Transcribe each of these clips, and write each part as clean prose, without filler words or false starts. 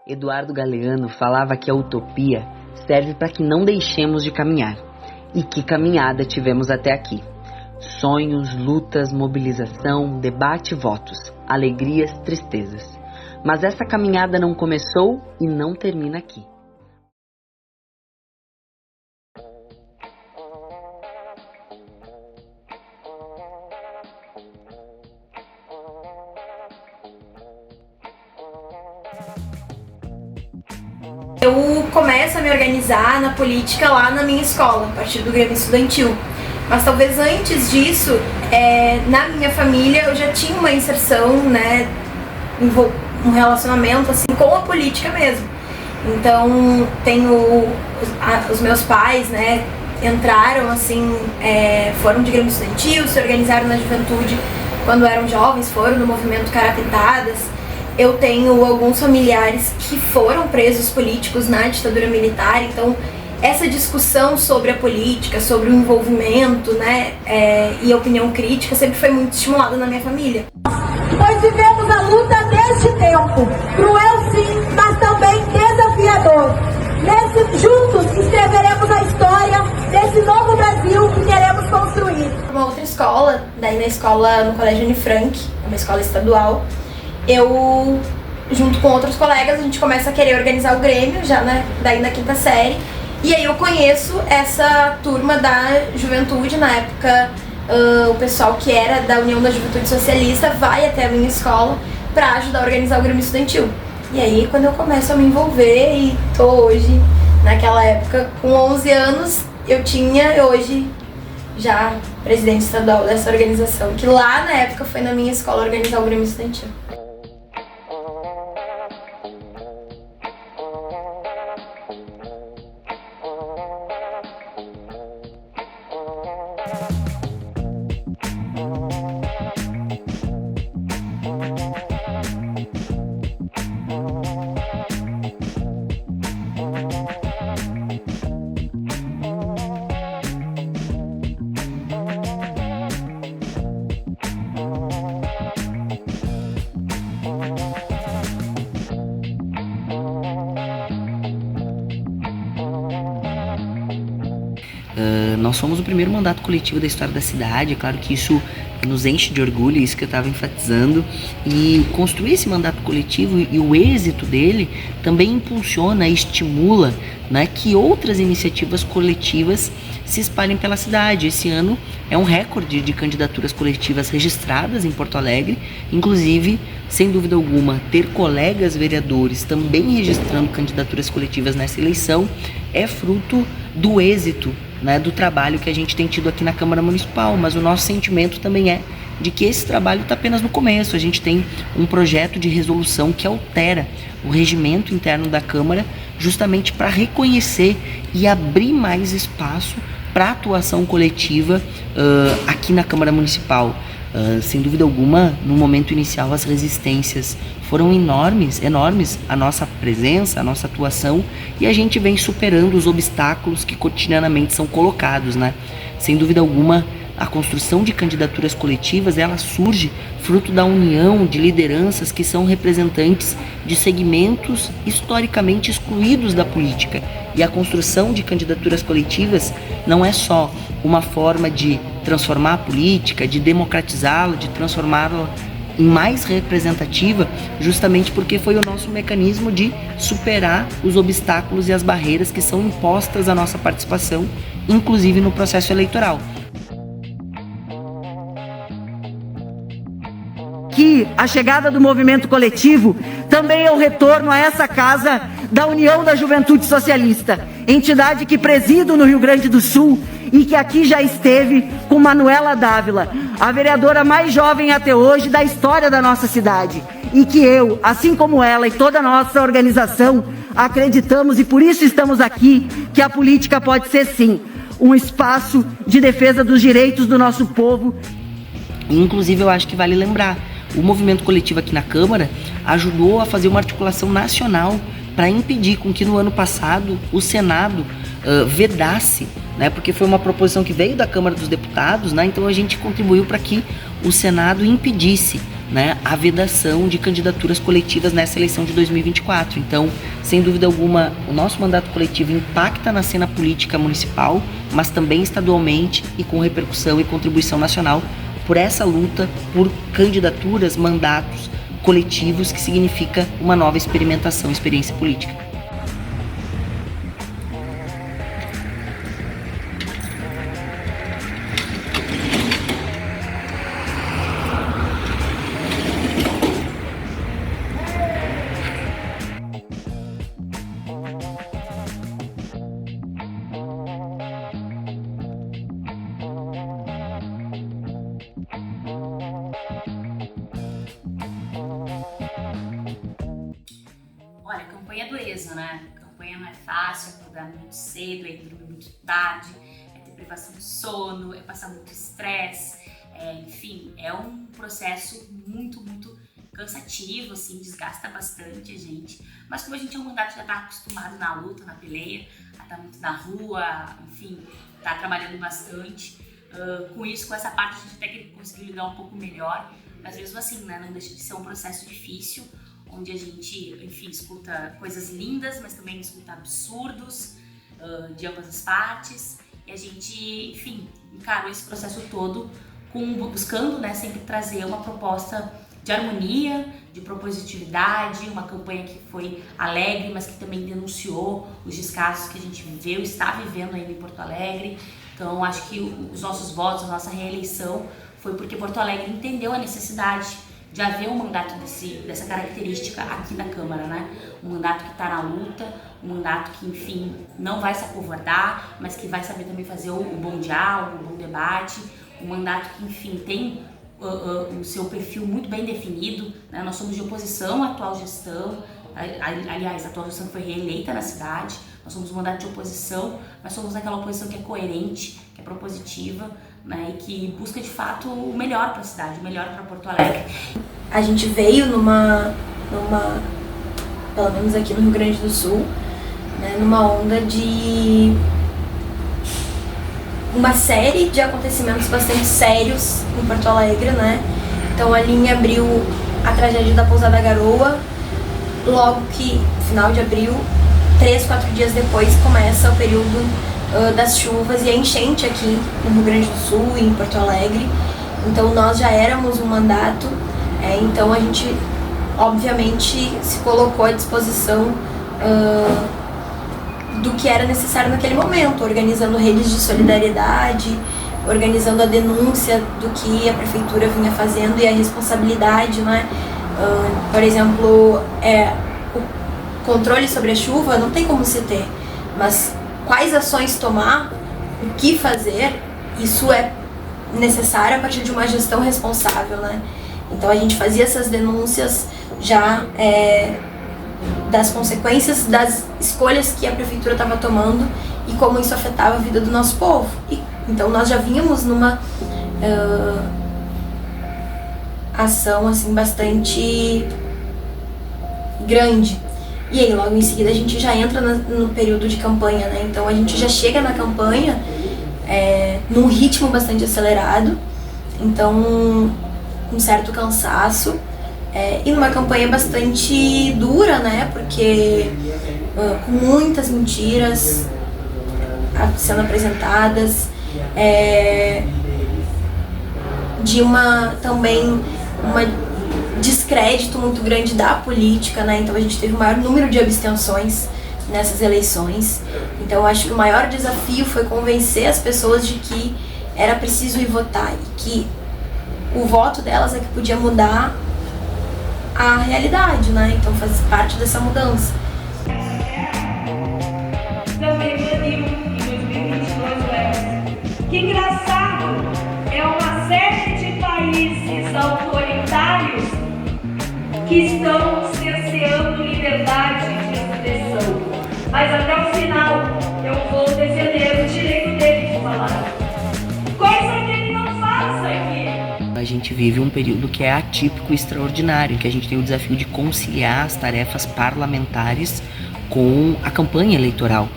Eduardo Galeano falava que a utopia serve para que não deixemos de caminhar. E que caminhada tivemos até aqui. Sonhos, lutas, mobilização, debate e votos, alegrias, tristezas. Mas essa caminhada não começou e não termina aqui. Eu começo a me organizar na política lá na minha escola, a partir do Grêmio Estudantil. Mas talvez antes disso, na minha família eu já tinha uma inserção, né, um relacionamento assim, com a política mesmo. Então, os meus pais, né, entraram assim, foram de Grêmio Estudantil, se organizaram na juventude quando eram jovens, foram no movimento Cara Pintadas. Eu tenho alguns familiares que foram presos políticos na ditadura militar, então essa discussão sobre a política, sobre o envolvimento, né, e a opinião crítica sempre foi muito estimulada na minha família. Nós vivemos a luta deste tempo, cruel sim, mas também desafiador. Juntos escreveremos a história desse novo Brasil que queremos construir. Uma outra escola, daí no Colégio Anne Frank, uma escola estadual, eu, junto com outros colegas, a gente começa a querer organizar o Grêmio, já daí na quinta série. E aí eu conheço essa turma da juventude, na época o pessoal que era da União da Juventude Socialista vai até a minha escola para ajudar a organizar o Grêmio Estudantil. E aí quando eu começo a me envolver e tô hoje, naquela época, com 11 anos, eu tinha hoje já presidente estadual dessa organização, que lá na época foi na minha escola organizar o Grêmio Estudantil. Nós somos o primeiro mandato coletivo da história da cidade, é claro que isso nos enche de orgulho, isso que eu estava enfatizando, e construir esse mandato coletivo e o êxito dele também impulsiona e estimula, né, que outras iniciativas coletivas se espalhem pela cidade. Esse ano é um recorde de candidaturas coletivas registradas em Porto Alegre, inclusive, sem dúvida alguma, ter colegas vereadores também registrando candidaturas coletivas nessa eleição é fruto do êxito, né, do trabalho que a gente tem tido aqui na Câmara Municipal, mas o nosso sentimento também é de que esse trabalho está apenas no começo. A gente tem um projeto de resolução que altera o regimento interno da Câmara justamente para reconhecer e abrir mais espaço para a atuação coletiva aqui na Câmara Municipal. Sem dúvida alguma, no momento inicial as resistências foram enormes à nossa presença, à nossa atuação, e a gente vem superando os obstáculos que cotidianamente são colocados, né? Sem dúvida alguma, a construção de candidaturas coletivas, ela surge fruto da união de lideranças que são representantes de segmentos historicamente excluídos da política. E a construção de candidaturas coletivas não é só uma forma de transformar a política, de democratizá-la, de transformá-la em mais representativa, justamente porque foi o nosso mecanismo de superar os obstáculos e as barreiras que são impostas à nossa participação, inclusive no processo eleitoral. Que a chegada do movimento coletivo também é o retorno a essa casa da União da Juventude Socialista, entidade que presido no Rio Grande do Sul e que aqui já esteve com Manuela Dávila, a vereadora mais jovem até hoje da história da nossa cidade, e que eu, assim como ela e toda a nossa organização, acreditamos, e por isso estamos aqui, que a política pode ser sim um espaço de defesa dos direitos do nosso povo. Inclusive, eu acho que vale lembrar, o movimento coletivo aqui na Câmara ajudou a fazer uma articulação nacional para impedir com que no ano passado o Senado vedasse, né, porque foi uma proposição que veio da Câmara dos Deputados, né, então a gente contribuiu para que o Senado impedisse né, a vedação de candidaturas coletivas nessa eleição de 2024. Então, sem dúvida alguma, o nosso mandato coletivo impacta na cena política municipal, mas também estadualmente e com repercussão e contribuição nacional por essa luta por candidaturas, mandatos coletivos, que significa uma nova experimentação, experiência política. Olha, campanha é dureza, né? Campanha não é fácil, é acordar muito cedo, é dormir muito tarde, é ter privação de sono, é passar muito estresse, enfim, é um processo muito cansativo, assim, desgasta bastante a gente. Mas como a gente é um mandato que já tá acostumado na luta, na peleia, a estar muito na rua, enfim, tá trabalhando bastante, com isso, com essa parte a gente até conseguiu lidar um pouco melhor, mas mesmo assim, né, não deixa de ser um processo difícil, onde a gente, enfim, escuta coisas lindas, mas também escuta absurdos de ambas as partes. E a gente, enfim, encarou esse processo todo buscando, né, sempre trazer uma proposta de harmonia, de propositividade, uma campanha que foi alegre, mas que também denunciou os descasos que a gente viveu, está vivendo ainda em Porto Alegre. Então, acho que os nossos votos, a nossa reeleição, foi porque Porto Alegre entendeu a necessidade de haver um mandato dessa característica aqui na Câmara, né? Um mandato que está na luta, um mandato que, enfim, não vai se acovardar, mas que vai saber também fazer o bom diálogo, o bom debate, um mandato que, enfim, tem o seu perfil muito bem definido, né? Nós somos de oposição à atual gestão, aliás, a atual gestão foi reeleita na cidade, nós somos um mandato de oposição, mas somos aquela oposição que é coerente, que é propositiva, né, e que busca de fato o melhor para a cidade, o melhor para Porto Alegre. A gente veio numa, pelo menos aqui no Rio Grande do Sul, né, numa onda de uma série de acontecimentos bastante sérios em Porto Alegre, né? Então ali em abril, a tragédia da Pousada Garoa, logo que, final de abril, 3, 4 dias depois, começa o período das chuvas e a enchente aqui no Rio Grande do Sul e em Porto Alegre. Então nós já éramos um mandato, então a gente obviamente se colocou à disposição do que era necessário naquele momento, organizando redes de solidariedade, organizando a denúncia do que a prefeitura vinha fazendo e a responsabilidade, né? Por exemplo, o controle sobre a chuva não tem como se ter, mas quais ações tomar, o que fazer, isso é necessário a partir de uma gestão responsável, né? Então a gente fazia essas denúncias já das consequências das escolhas que a prefeitura estava tomando e como isso afetava a vida do nosso povo. Então nós já vínhamos numa ação assim bastante grande. E aí, logo em seguida, a gente já entra no período de campanha, né? Então, a gente já chega na campanha num ritmo bastante acelerado, então, um certo cansaço, e numa campanha bastante dura, né? Porque com muitas mentiras sendo apresentadas, de também uma descrédito muito grande da política, né? Então a gente teve o maior número de abstenções nessas eleições. Então eu acho que o maior desafio foi convencer as pessoas de que era preciso ir votar e que o voto delas é que podia mudar a realidade, né? Então faz parte dessa mudança. Também baniu em 2022 que engraçado, é uma série de países autoritários que estão cerceando liberdade de expressão. Mas até o final eu vou defender o direito dele de falar. Coisa que ele não faz aqui. A gente vive um período que é atípico e extraordinário, em que a gente tem o desafio de conciliar as tarefas parlamentares com a campanha eleitoral.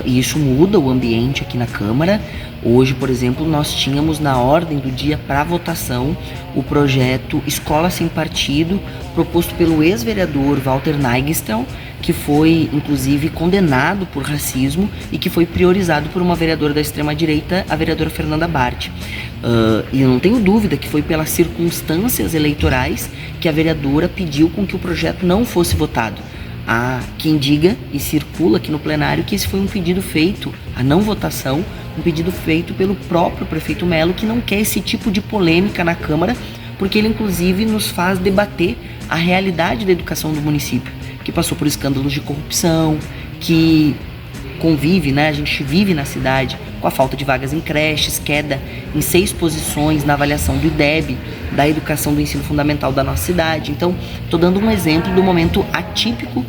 E isso muda o ambiente aqui na Câmara. Hoje, por exemplo, nós tínhamos na ordem do dia para votação o projeto Escola Sem Partido, proposto pelo ex-vereador Walter Neigestel, que foi inclusive condenado por racismo e que foi priorizado por uma vereadora da extrema-direita, a vereadora Fernanda Bart. E eu não tenho dúvida que foi pelas circunstâncias eleitorais que a vereadora pediu com que o projeto não fosse votado. Há quem diga e circula aqui no plenário que esse foi um pedido feito, a não votação, um pedido feito pelo próprio prefeito Melo, que não quer esse tipo de polêmica na Câmara, porque ele inclusive nos faz debater a realidade da educação do município, que passou por escândalos de corrupção, que convive, né? A gente vive na cidade com a falta de vagas em creches, queda em 6 posições na avaliação do IDEB, da educação do ensino fundamental da nossa cidade. Então, estou dando um exemplo do momento atípico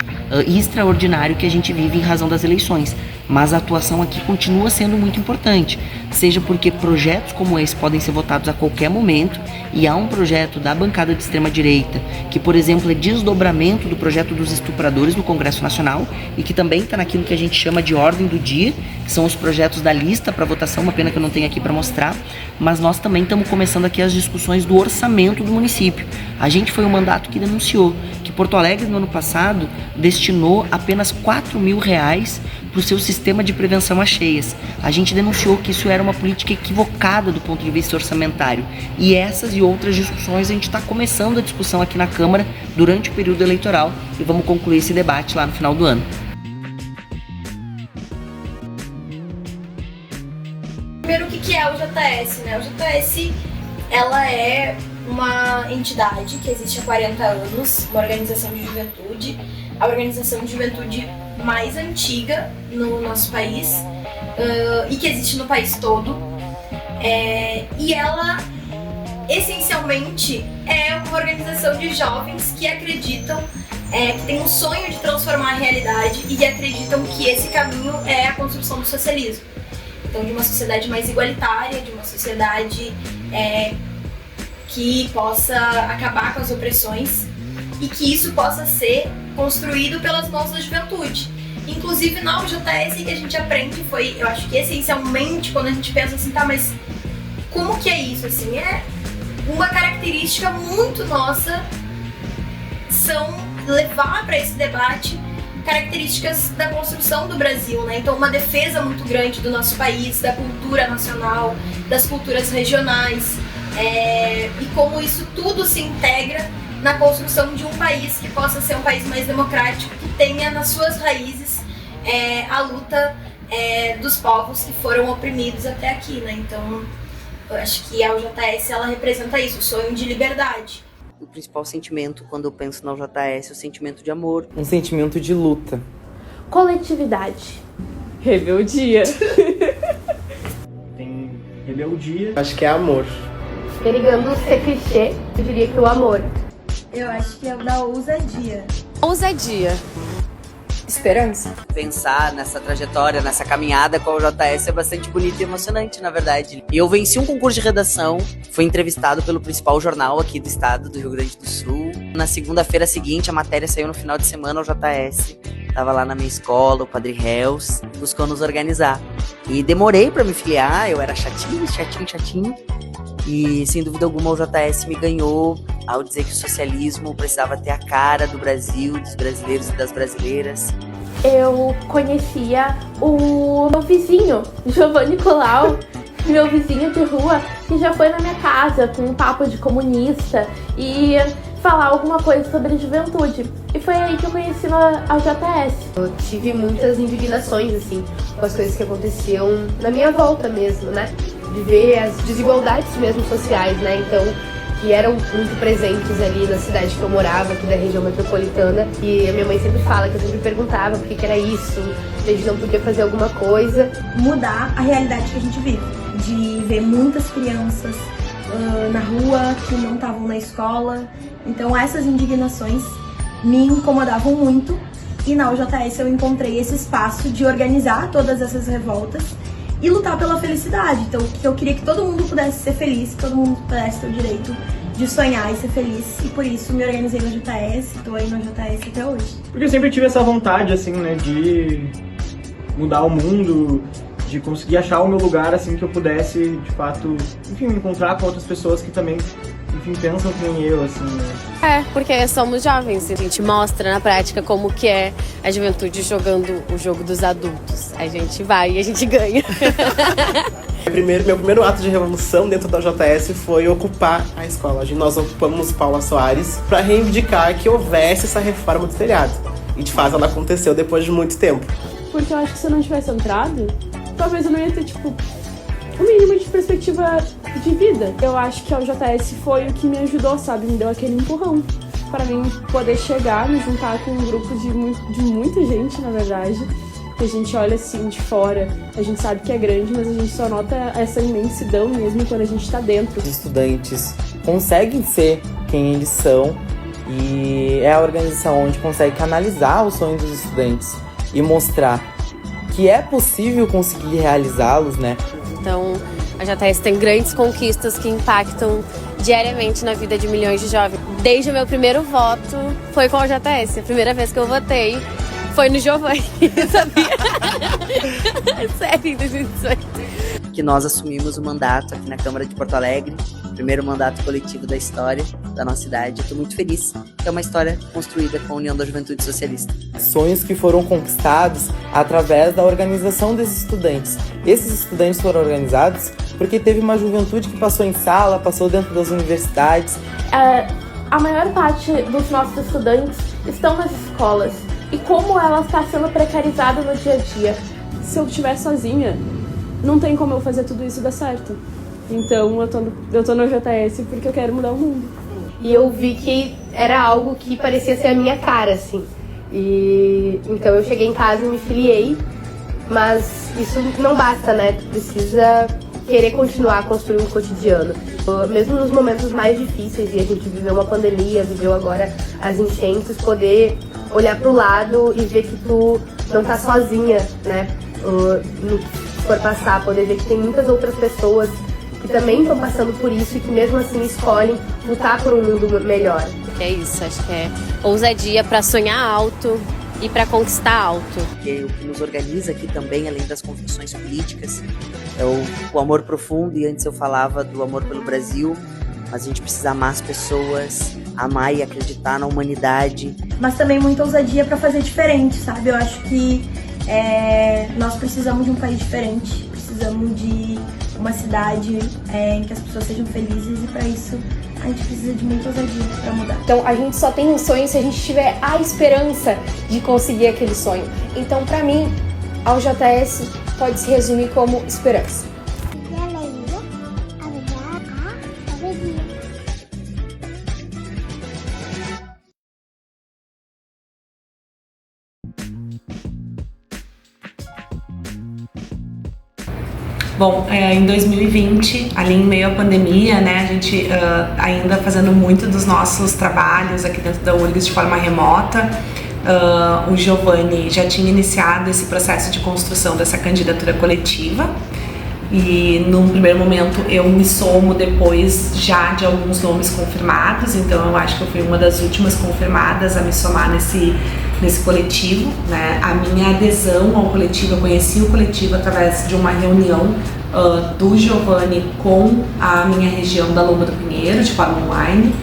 e extraordinário que a gente vive em razão das eleições. Mas a atuação aqui continua sendo muito importante, seja porque projetos como esse podem ser votados a qualquer momento, e há um projeto da bancada de extrema-direita, que, por exemplo, é desdobramento do projeto dos estupradores no Congresso Nacional, e que também está naquilo que a gente chama de ordem do dia, que são os projetos da lista para votação, uma pena que eu não tenho aqui para mostrar, mas nós também estamos começando aqui as discussões do orçamento do município. A gente foi o mandato que denunciou que Porto Alegre, no ano passado, destinou apenas R$4.000 para o seu sistema de prevenção a cheias. A gente denunciou que isso era uma política equivocada do ponto de vista orçamentário. E essas e outras discussões, a gente está começando a discussão aqui na Câmara durante o período eleitoral e vamos concluir esse debate lá no final do ano. Primeiro, o que é o JS, né? O JS, ela é uma entidade que existe há 40 anos, uma organização de juventude, a organização de juventude mais antiga no nosso país e que existe no país todo. E ela, essencialmente, é uma organização de jovens que acreditam, que tem um sonho de transformar a realidade e que acreditam que esse caminho é a construção do socialismo. Então, de uma sociedade mais igualitária, de uma sociedade que possa acabar com as opressões e que isso possa ser construído pelas mãos da juventude. Inclusive na UJS que a gente aprende foi, eu acho que essencialmente, quando a gente pensa assim, tá, mas como que é isso? Assim, é uma característica muito nossa, são levar para esse debate características da construção do Brasil, né? Então, uma defesa muito grande do nosso país, da cultura nacional, das culturas regionais, e como isso tudo se integra na construção de um país que possa ser um país mais democrático, que tenha nas suas raízes a luta dos povos que foram oprimidos até aqui, né? Então, eu acho que a UJS, ela representa isso, o sonho de liberdade. O principal sentimento quando eu penso na UJS é o sentimento de amor. Um sentimento de luta. Coletividade. Rebeldia. Tem rebeldia. Acho que é amor. Perigando ser clichê, eu diria que o amor. Eu acho que é o da ousadia. Ousadia. Esperança. Pensar nessa trajetória, nessa caminhada com a UJS é bastante bonito e emocionante, na verdade. E eu venci um concurso de redação, fui entrevistado pelo principal jornal aqui do estado do Rio Grande do Sul. Na segunda-feira seguinte, a matéria saiu no final de semana, o JS tava lá na minha escola, o Padre Reus, buscou nos organizar. E demorei pra me filiar, eu era chatinho. E, sem dúvida alguma, o JS me ganhou ao dizer que o socialismo precisava ter a cara do Brasil, dos brasileiros e das brasileiras. Eu conhecia o meu vizinho, Giovanni Colau, meu vizinho de rua, que já foi na minha casa com um papo de comunista e falar alguma coisa sobre juventude. E foi aí que eu conheci a JS. Eu tive muitas indignações, assim, com as coisas que aconteciam na minha volta mesmo, né? De ver as desigualdades mesmo sociais, né? Então, que eram muito presentes ali na cidade que eu morava, aqui da região metropolitana. E a minha mãe sempre fala, que eu sempre perguntava por que era isso, se a gente não podia fazer alguma coisa. Mudar a realidade que a gente vive. De ver muitas crianças na rua que não estavam na escola. Então essas indignações me incomodavam muito. E na UJS eu encontrei esse espaço de organizar todas essas revoltas e lutar pela felicidade. Então eu queria que todo mundo pudesse ser feliz, que todo mundo pudesse ter o direito de sonhar e ser feliz. E por isso me organizei no JS, tô aí no JS até hoje. Porque eu sempre tive essa vontade, assim, né, de mudar o mundo, de conseguir achar o meu lugar, assim, que eu pudesse, de fato, enfim, me encontrar com outras pessoas que também, enfim, pensam que nem eu, assim, né. Porque somos jovens, a gente mostra na prática como que é a juventude jogando o jogo dos adultos. A gente vai e a gente ganha. Meu primeiro ato de revolução dentro da JS foi ocupar a escola. Nós ocupamos Paula Soares para reivindicar que houvesse essa reforma do telhado. E de fato ela aconteceu depois de muito tempo. Porque eu acho que se eu não tivesse entrado, talvez eu não ia ter, o mínimo de perspectiva de vida. Eu acho que a JS foi o que me ajudou, sabe? Me deu aquele empurrão para mim poder chegar, me juntar com um grupo de muita gente, na verdade. Que a gente olha assim de fora, a gente sabe que é grande, mas a gente só nota essa imensidão mesmo quando a gente tá dentro. Os estudantes conseguem ser quem eles são e é a organização onde consegue canalizar os sonhos dos estudantes e mostrar que é possível conseguir realizá-los, né? Então, a JS tem grandes conquistas que impactam diariamente na vida de milhões de jovens. Desde o meu primeiro voto foi com a JS, a primeira vez que eu votei foi no Giovanni, sabia? Sério, em 2018. Que nós assumimos o mandato aqui na Câmara de Porto Alegre, primeiro mandato coletivo da história da nossa cidade. Estou muito feliz, que é uma história construída com a União da Juventude Socialista. Sonhos que foram conquistados através da organização desses estudantes. Esses estudantes foram organizados porque teve uma juventude que passou em sala, passou dentro das universidades. A maior parte dos nossos estudantes estão nas escolas. E como ela está sendo precarizada no dia a dia. Se eu estiver sozinha, não tem como eu fazer tudo isso dar certo. Então eu tô no JS porque eu quero mudar o mundo. E eu vi que era algo que parecia ser a minha cara, assim. E então eu cheguei em casa e me filiei, mas isso não basta, né? Tu precisa querer continuar a construir um cotidiano. Mesmo nos momentos mais difíceis, e a gente viveu uma pandemia, viveu agora as enchentes, poder olhar pro lado e ver que tu não tá sozinha, né? Se for passar, poder ver que tem muitas outras pessoas que também estão passando por isso e que mesmo assim escolhem lutar por um mundo melhor. É isso, acho que é ousadia para sonhar alto e para conquistar alto. Porque o que nos organiza aqui também, além das convicções políticas, é o amor profundo. E antes eu falava do amor pelo Brasil, mas a gente precisa amar as pessoas, amar e acreditar na humanidade. Mas também muita ousadia para fazer diferente, sabe? Eu acho que nós precisamos de um país diferente, precisamos de uma cidade em que as pessoas sejam felizes, e para isso a gente precisa de muita ousadia para mudar. Então a gente só tem um sonho se a gente tiver a esperança de conseguir aquele sonho. Então para mim, a UJS pode se resumir como esperança. Bom, em 2020, ali em meio à pandemia, né, a gente ainda fazendo muito dos nossos trabalhos aqui dentro da URGS de forma remota, o Giovanni já tinha iniciado esse processo de construção dessa candidatura coletiva. E num primeiro momento eu me somo depois já de alguns nomes confirmados, então eu acho que eu fui uma das últimas confirmadas a me somar nesse coletivo, né? A minha adesão ao coletivo, eu conheci o coletivo através de uma reunião do Giovanni com a minha região da Lomba do Pinheiro, de forma online.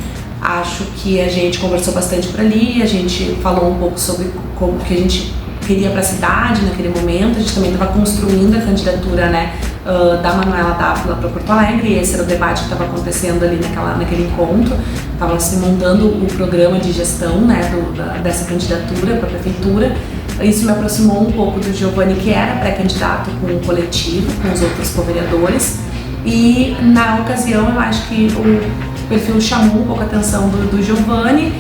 Acho que a gente conversou bastante por ali, a gente falou um pouco sobre como que a gente queria para a cidade naquele momento. A gente também estava construindo a candidatura, né, da Manuela Dávila para Porto Alegre, e esse era o debate que estava acontecendo ali naquele encontro. Estava se montando o programa de gestão, né, dessa candidatura para a prefeitura. Isso me aproximou um pouco do Giovanni, que era pré-candidato com o coletivo, com os outros co-vereadores, e na ocasião eu acho que o perfil chamou um pouco a atenção do Giovanni.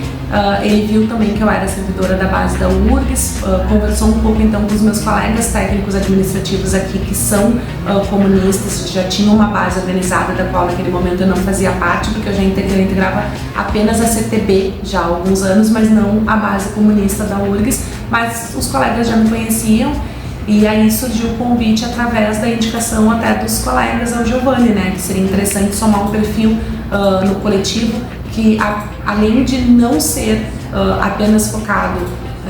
Ele viu também que eu era servidora da base da URGS, conversou um pouco então com os meus colegas técnicos administrativos aqui que são comunistas, já tinham uma base organizada da qual naquele momento eu não fazia parte, porque eu integrava apenas a CTB já há alguns anos, mas não a base comunista da URGS, mas os colegas já me conheciam. E aí surgiu o convite através da indicação até dos colegas ao Giovanni, né, que seria interessante somar um perfil no coletivo que, além de não ser apenas focado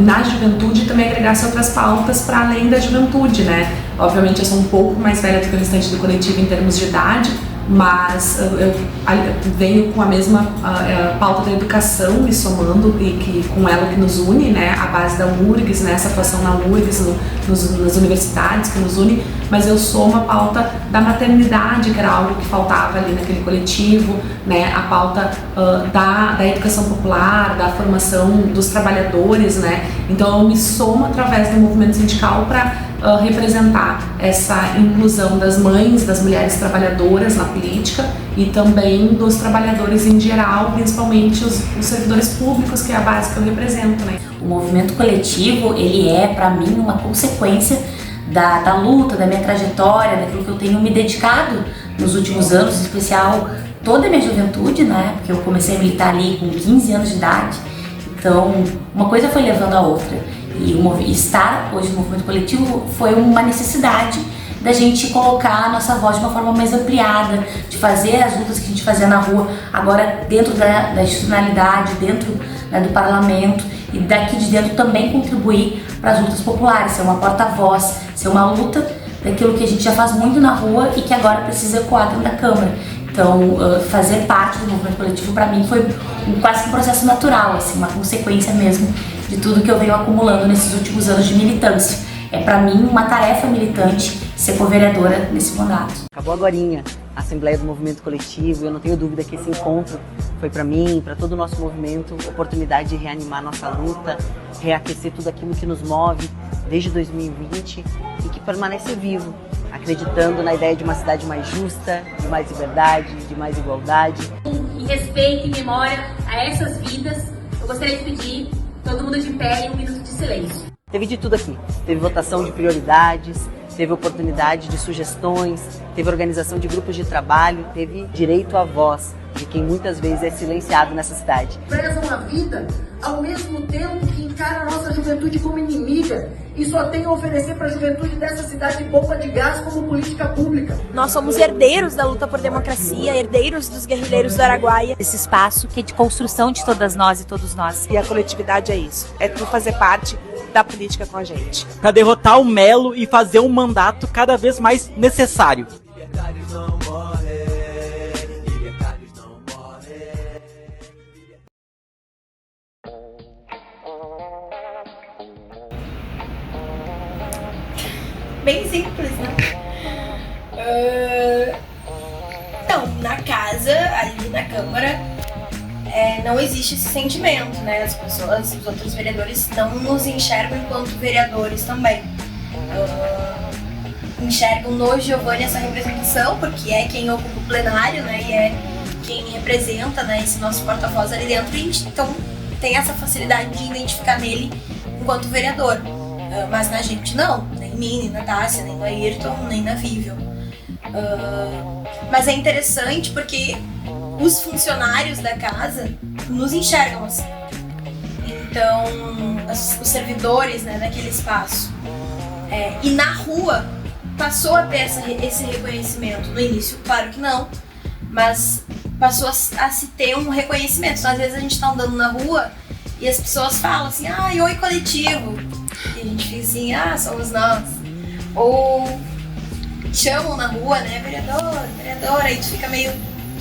na juventude, também agregasse outras pautas para além da juventude, né? Obviamente eu sou um pouco mais velha do que o restante do coletivo em termos de idade, mas eu venho com a mesma pauta da educação e somando, e que com ela que nos une, né, a base da URGS, né, essa atuação na URGS, nas universidades que nos une, mas eu somo a pauta da maternidade, que era algo que faltava ali naquele coletivo, né, a pauta da educação popular, da formação dos trabalhadores, né, então eu me somo através do movimento sindical para representar essa inclusão das mães, das mulheres trabalhadoras na política e também dos trabalhadores em geral, principalmente os servidores públicos, que é a base que eu represento, né? O movimento coletivo, ele é, para mim, uma consequência da luta, da minha trajetória, daquilo que eu tenho me dedicado nos últimos anos, em especial toda a minha juventude, né? Porque eu comecei a militar ali com 15 anos de idade, então uma coisa foi levando a outra. E estar hoje no movimento coletivo foi uma necessidade da gente colocar a nossa voz de uma forma mais ampliada, de fazer as lutas que a gente fazia na rua, agora dentro da institucionalidade, dentro, né, do parlamento, e daqui de dentro também contribuir para as lutas populares, ser uma porta-voz, ser uma luta daquilo que a gente já faz muito na rua e que agora precisa ecoar dentro da Câmara. Então, fazer parte do movimento coletivo para mim foi quase um processo natural, assim, uma consequência mesmo de tudo que eu venho acumulando nesses últimos anos de militância. É para mim uma tarefa militante ser co-vereadora nesse mandato. Acabou agorinha a Assembleia do Movimento Coletivo, eu não tenho dúvida que esse encontro foi para mim, para todo o nosso movimento, oportunidade de reanimar nossa luta, reaquecer tudo aquilo que nos move desde 2020 e que permanece vivo, acreditando na ideia de uma cidade mais justa, de mais liberdade, de mais igualdade. Em respeito e memória a essas vidas, eu gostaria de pedir todo mundo de pé e um minuto de silêncio. Teve de tudo aqui, teve votação de prioridades, teve oportunidade de sugestões, teve organização de grupos de trabalho, teve direito à voz de quem muitas vezes é silenciado nessa cidade. Prezam a vida ao mesmo tempo que encara a nossa juventude como inimiga e só tem a oferecer para a juventude dessa cidade bomba de gás como política pública. Nós somos herdeiros da luta por democracia, herdeiros dos guerrilheiros do Araguaia. Esse espaço que é de construção de todas nós e todos nós. E a coletividade é isso, é tu fazer parte da política com a gente. Para derrotar o Melo e fazer um mandato cada vez mais necessário. Bem simples, né? Então, na casa, ali na Câmara, não existe esse sentimento, né? As pessoas, os outros vereadores não nos enxergam enquanto vereadores também. Enxergam no Giovanni essa representação, porque é quem ocupa o plenário, né? E é quem representa, né, esse nosso porta-voz ali dentro, e então tem essa facilidade de identificar nele enquanto vereador. Mas na gente não, nem em mim, nem na Tássia, nem no Ayrton, nem na Vivian. Mas é interessante porque os funcionários da casa nos enxergam assim. Então, os servidores, né, daquele espaço. E na rua passou a ter esse reconhecimento. No início, claro que não, mas passou a se ter um reconhecimento. Então, às vezes a gente tá andando na rua e as pessoas falam assim, oi coletivo. E a gente fica assim, somos nós. Ou chamam na rua, né, vereadora, aí tu fica meio,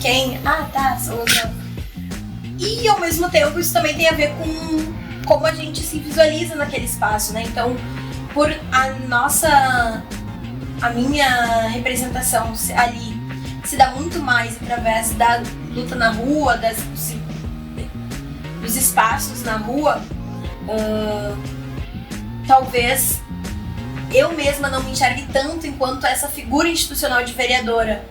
quem? Tá, somos nós. E ao mesmo tempo isso também tem a ver com como a gente se visualiza naquele espaço, né? Então, por a minha representação ali se dá muito mais através da luta na rua, dos espaços na rua, talvez eu mesma não me enxergue tanto enquanto essa figura institucional de vereadora,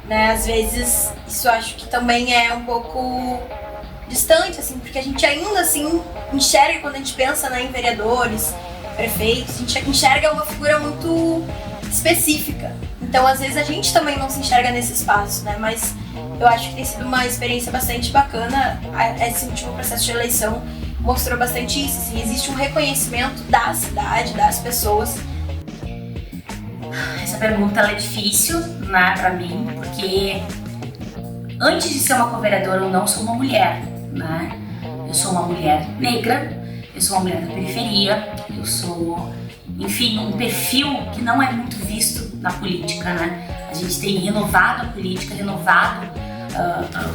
né? Às vezes isso acho que também é um pouco distante, assim, porque a gente ainda assim enxerga, quando a gente pensa, né, em vereadores, prefeitos, a gente enxerga uma figura muito específica. Então às vezes a gente também não se enxerga nesse espaço, né? Mas eu acho que tem sido uma experiência bastante bacana. Esse último processo de eleição mostrou bastante isso, assim, existe um reconhecimento da cidade, das pessoas. Essa pergunta ela é difícil, né, pra mim, porque antes de ser uma co-vereadora ou não, eu sou uma mulher, né? Eu sou uma mulher negra, eu sou uma mulher da periferia, eu sou, enfim, um perfil que não é muito visto na política, né? A gente tem renovado a política, renovado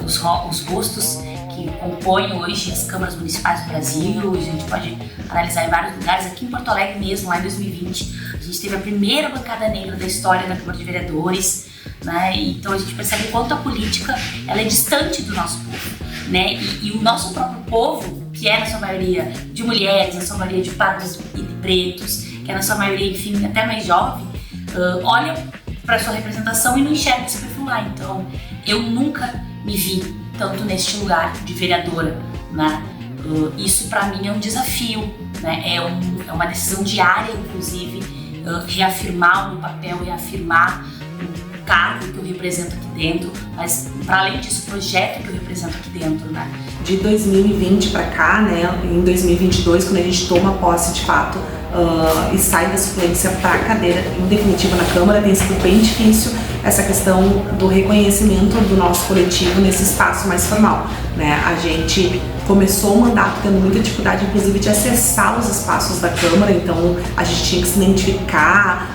os rostos que compõem hoje as câmaras municipais do Brasil. A gente pode analisar em vários lugares. Aqui em Porto Alegre mesmo, lá em 2020, a gente teve a primeira bancada negra da história da Câmara de Vereadores, né? Então a gente percebe o quanto a política ela é distante do nosso povo, né? E o nosso próprio povo, que é na sua maioria de mulheres, na sua maioria de pardos e de pretos, que é na sua maioria, enfim, até mais jovem, olha para sua representação e não enxerga esse perfil lá. Então eu nunca me vi tanto neste lugar de vereadora, né? Isso para mim é um desafio, né? É uma decisão diária, inclusive, reafirmar o meu papel, reafirmar o cargo que eu represento aqui dentro, mas para além disso, o projeto que eu represento aqui dentro, né? De 2020 para cá, né, em 2022, quando a gente toma posse de fato e sai da suplência para a cadeira em definitiva na Câmara, tem sido bem difícil essa questão do reconhecimento do nosso coletivo nesse espaço mais formal, né? A gente começou o mandato tendo muita dificuldade, inclusive, de acessar os espaços da Câmara, então a gente tinha que se identificar,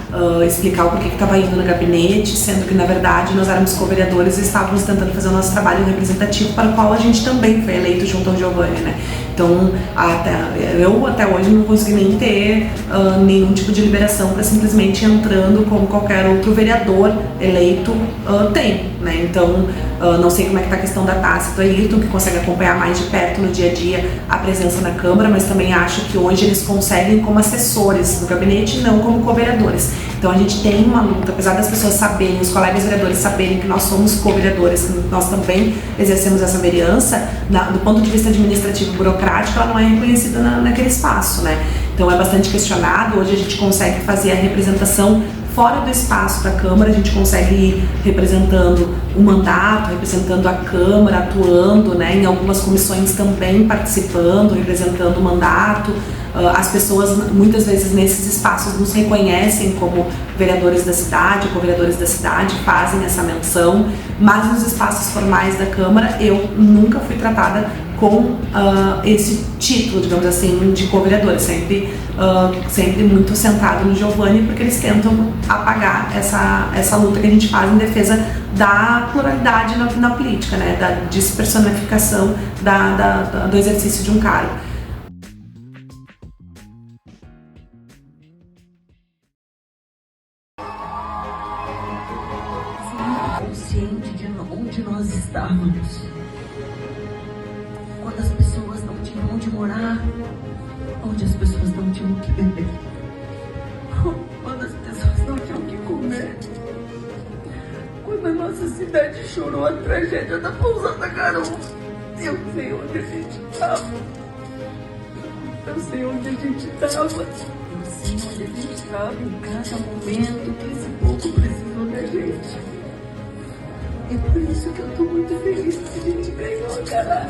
explicar o porquê que estava indo no gabinete, sendo que, na verdade, nós éramos co-vereadores e estávamos tentando fazer o nosso trabalho representativo, para o qual a gente também foi eleito junto ao Giovanni, né? Então, eu até hoje não consegui nem ter nenhum tipo de liberação para simplesmente entrando como qualquer outro vereador eleito tem, né? Então, não sei como é que tá a questão da Tassi do Ayrton, que consegue acompanhar mais de perto no dia a dia a presença na Câmara, mas também acho que hoje eles conseguem como assessores do gabinete, não como co-vereadores. Então a gente tem uma luta, apesar das pessoas saberem, os colegas vereadores saberem que nós somos co-vereadores, que nós também exercemos essa vereança, do ponto de vista administrativo e burocrático, ela não é reconhecida naquele espaço, né? Então é bastante questionado. Hoje a gente consegue fazer a representação fora do espaço da Câmara, a gente consegue ir representando o mandato, representando a Câmara, atuando, né, em algumas comissões também participando, representando o mandato. As pessoas muitas vezes nesses espaços nos reconhecem como vereadores da cidade, co-vereadores da cidade, fazem essa menção, mas nos espaços formais da Câmara eu nunca fui tratada com esse título, digamos assim, de co-vereadora, sempre muito centrado no Giovanni, porque eles tentam apagar essa luta que a gente faz em defesa da pluralidade na política, né, da despersonificação do exercício de um cargo. Consciente de onde nós estávamos. Quando as pessoas não tinham onde morar, onde as pessoas não tinham o que beber, quando as pessoas não tinham o que comer, quando a nossa cidade chorou a tragédia da pousada Garoa, eu sei onde a gente estava. Eu sei onde a gente estava. Eu sei onde a gente estava em cada momento que esse povo precisou da gente. É por isso que eu tô muito feliz que a gente ganhou, cara.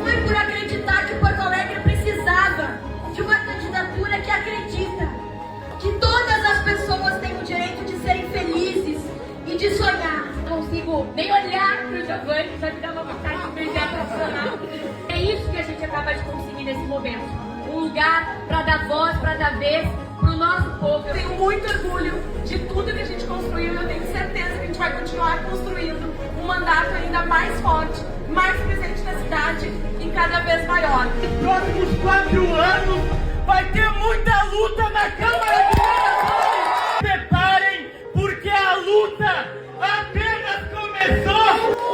Foi por acreditar que Porto Alegre precisava de uma candidatura que acredita que todas as pessoas têm o direito de serem felizes e de sonhar. Não consigo nem olhar pro Giovanni, já me dá uma vontade de beijar profissional. É isso que a gente acaba de conseguir nesse momento. Um lugar para dar voz, para dar vez pro nosso povo. Eu tenho muito orgulho de tudo que a gente construiu e eu tenho certeza que a gente vai continuar construindo um mandato ainda mais forte, mais presente na cidade e cada vez maior. Nos próximos 4 anos vai ter muita luta na Câmara de Vereadores. Preparem, porque a luta apenas começou!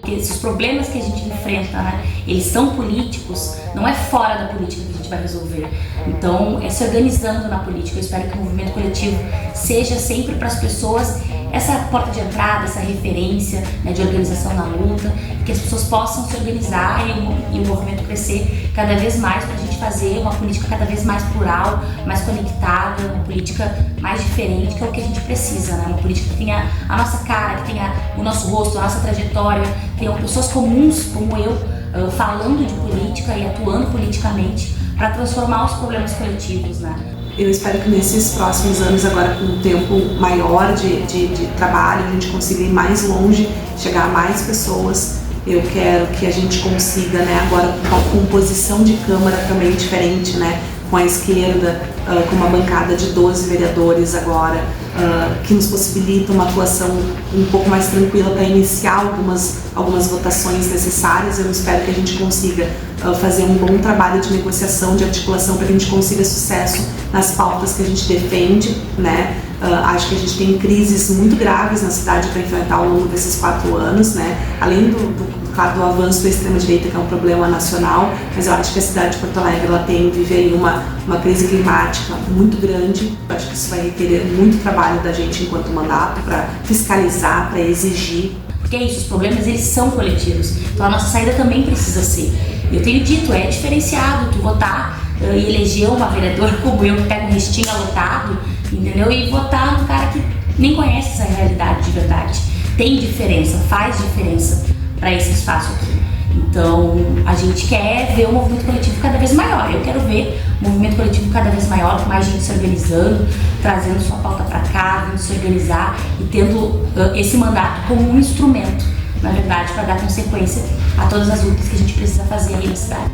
Esses problemas que a gente enfrenta, né, eles são políticos, não é fora da política que a gente vai resolver. Então, é se organizando na política. Eu espero que o movimento coletivo seja sempre para as pessoas essa porta de entrada, essa referência, né, de organização na luta, que as pessoas possam se organizar e o movimento crescer cada vez mais para a gente fazer uma política cada vez mais plural, mais conectada, uma política mais diferente, que é o que a gente precisa, né? Uma política que tenha a nossa cara, que tenha o nosso rosto, a nossa trajetória, que tenham pessoas comuns como eu falando de política e atuando politicamente para transformar os problemas coletivos, né? Eu espero que nesses próximos anos, agora com um tempo maior de trabalho, a gente consiga ir mais longe, chegar a mais pessoas. Eu quero que a gente consiga, né, agora com uma composição de Câmara também diferente, né, com a esquerda, com uma bancada de 12 vereadores agora, que nos possibilita uma atuação um pouco mais tranquila para iniciar algumas votações necessárias. Eu espero que a gente consiga fazer um bom trabalho de negociação, de articulação, para que a gente consiga sucesso nas pautas que a gente defende, né? Acho que a gente tem crises muito graves na cidade para enfrentar ao longo desses 4 anos, né? Além do avanço da extrema-direita, que é um problema nacional, mas eu acho que a cidade de Porto Alegre ela vive aí uma crise climática muito grande. Eu acho que isso vai requerer muito trabalho da gente enquanto mandato para fiscalizar, para exigir. Porque é isso, os problemas eles são coletivos, então a nossa saída também precisa ser. Eu tenho dito, é diferenciado tu votar e eleger uma vereadora como eu, que pega um restinho lotado, entendeu? E votar num cara que nem conhece essa realidade de verdade. Tem diferença, faz diferença para esse espaço aqui. Então, a gente quer ver o movimento coletivo cada vez maior. Eu quero ver o movimento coletivo cada vez maior, com mais gente se organizando, trazendo sua pauta para cá, vindo se organizar e tendo esse mandato como um instrumento, na verdade, para dar consequência a todas as lutas que a gente precisa fazer aí na cidade.